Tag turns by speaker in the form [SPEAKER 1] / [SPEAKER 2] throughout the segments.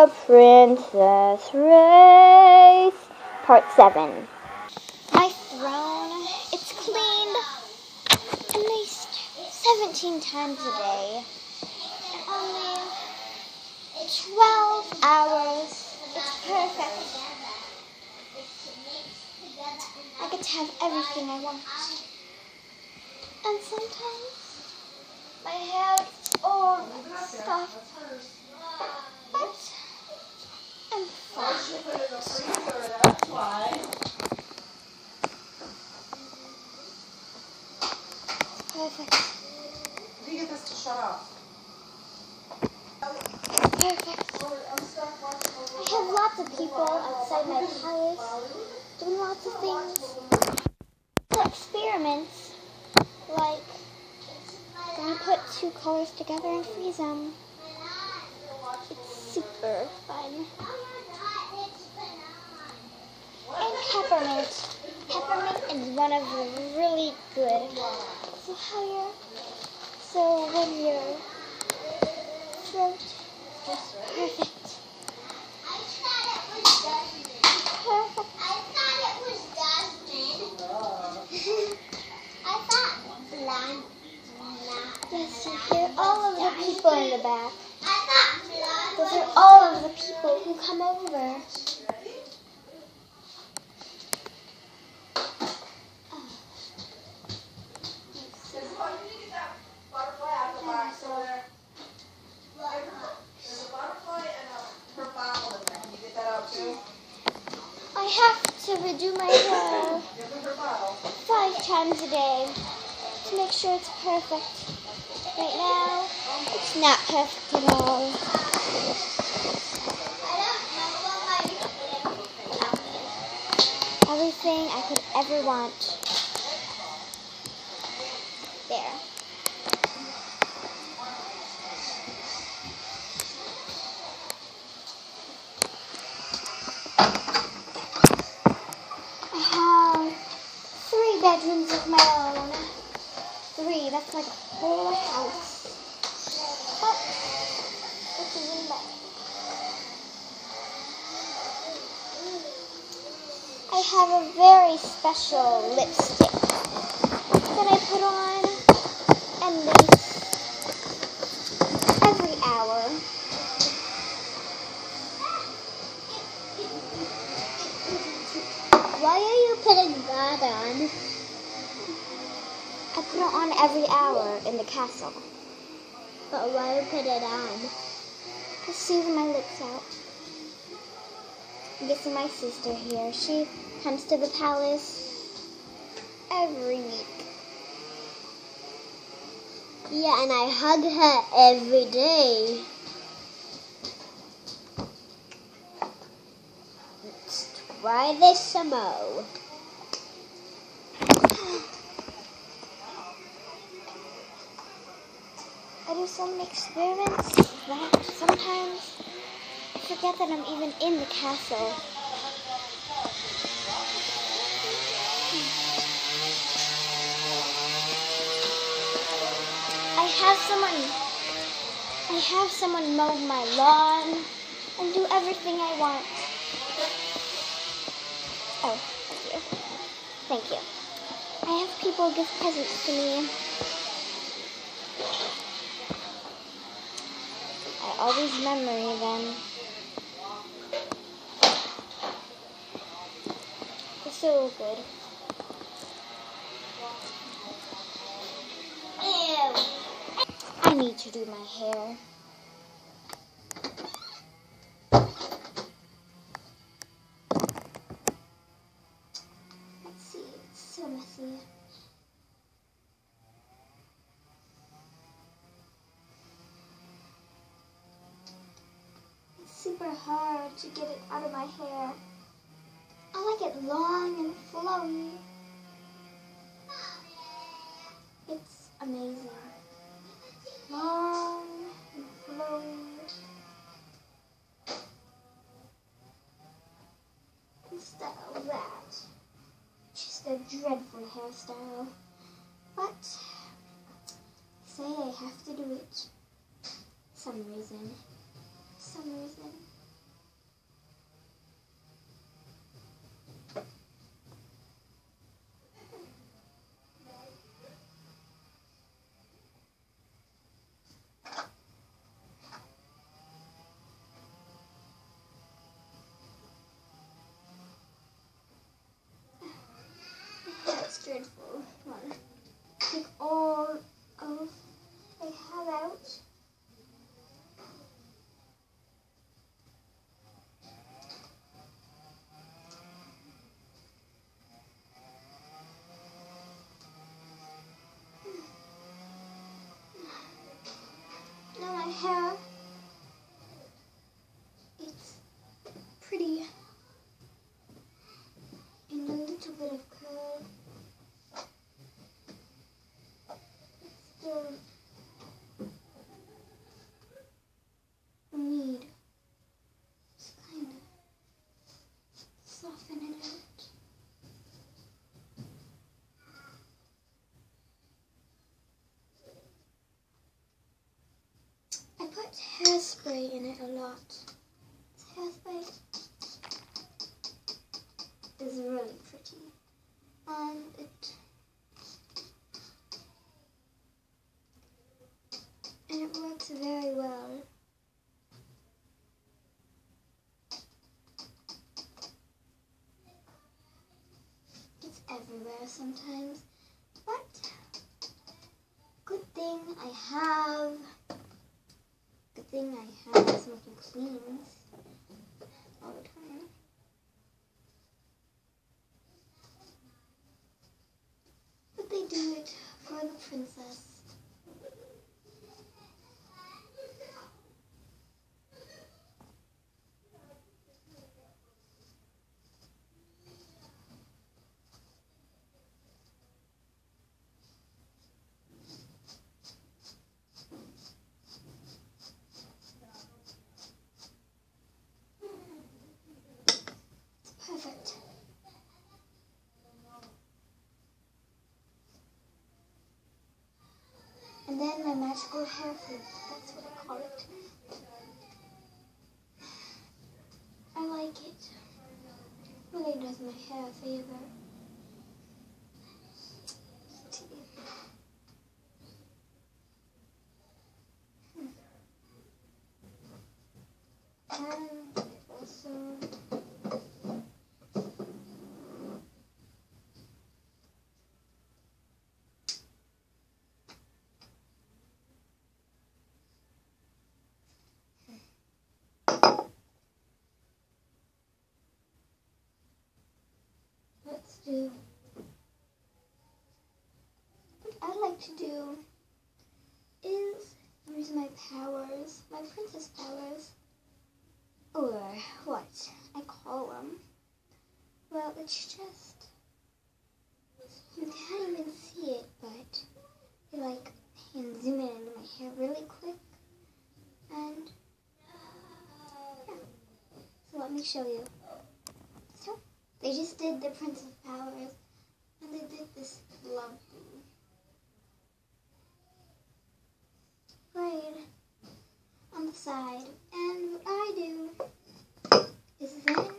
[SPEAKER 1] The Princess Race, Part 7. My throne, it's cleaned at least 17 times a day. In only 12 hours. It's perfect. I get to have everything I want. And sometimes my hair is all stuff. But I'm fine with it. Perfect.
[SPEAKER 2] If you get this to shut off.
[SPEAKER 1] Perfect. I have lots of people outside my palace doing lots of things. Little experiments, like when you put two colors together and freeze them. It's super fun. And peppermint. Peppermint is one of the really good. So when your throat is perfect. Yes, you hear all of the people in the back. Those are all of the people who come over. I have to redo my hair 5 times a day to make sure it's perfect. Right now, it's not perfect at all. Everything I could ever want. There. I have 3 bedrooms of my own. 3, that's like a whole house. But it's even better. I have a very special lipstick that I put on at least every hour. Why are you putting that on? I put it on every hour in the castle. But why you put it on? To soothe my lips out. I'm guessing my sister here. She comes to the palace every week. Yeah, and I hug her every day. Let's try this some more. I do some experiments that sometimes I forget that I'm even in the castle. I have someone mow my lawn and do everything I want. Oh, thank you. Thank you. I have people give presents to me. I always memory them. They're so good. Ew. I need to do my hair. Let's see, it's so messy. Super hard to get it out of my hair. I like it long and flowy. It's amazing. Long and flowy. Instead of that. Just a dreadful hairstyle. But say I have to do it. Some reason. hairspray in it a lot. This hairspray is really pretty, and it works very well. It's everywhere sometimes, but good thing I have smoking cleans all the time. But they do it for the princess. Perfect. And then my magical hair flip, that's what I call it. I like it. Really does my hair a favor. And also what I'd like to do is use my powers, my princess powers, or what I call them. Well, it's just, you can't even see it, but I can zoom in into my hair really quick, and yeah, so let me show you. So, they just did the princess powers, and they did this lovely braid on the side. And what I do is then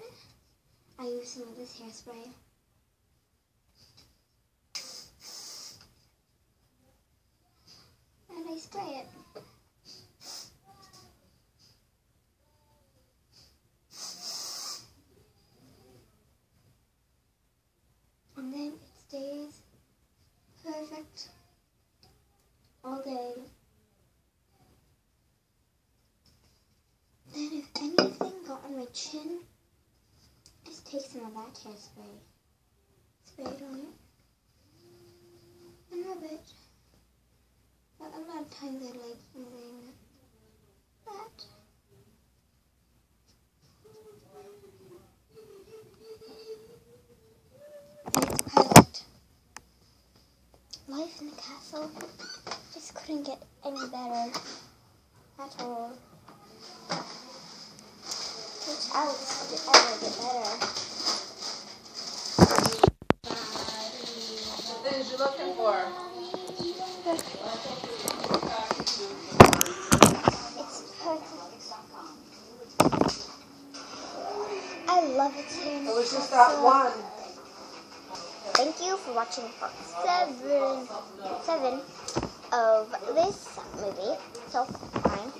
[SPEAKER 1] I use some of this hairspray. And I spray it. And then it stays perfect all day. Then if anything got on my chin, just take some of that hairspray, spray it on it, and rub it. But a lot of times I like using that. And it's perfect. Life in the castle just couldn't get any better at all. Which else could ever get better?
[SPEAKER 2] What things you looking for?
[SPEAKER 1] It's perfect. I love it here.
[SPEAKER 2] It was just that one.
[SPEAKER 1] Thank you for watching part 7 of this movie. So, fine.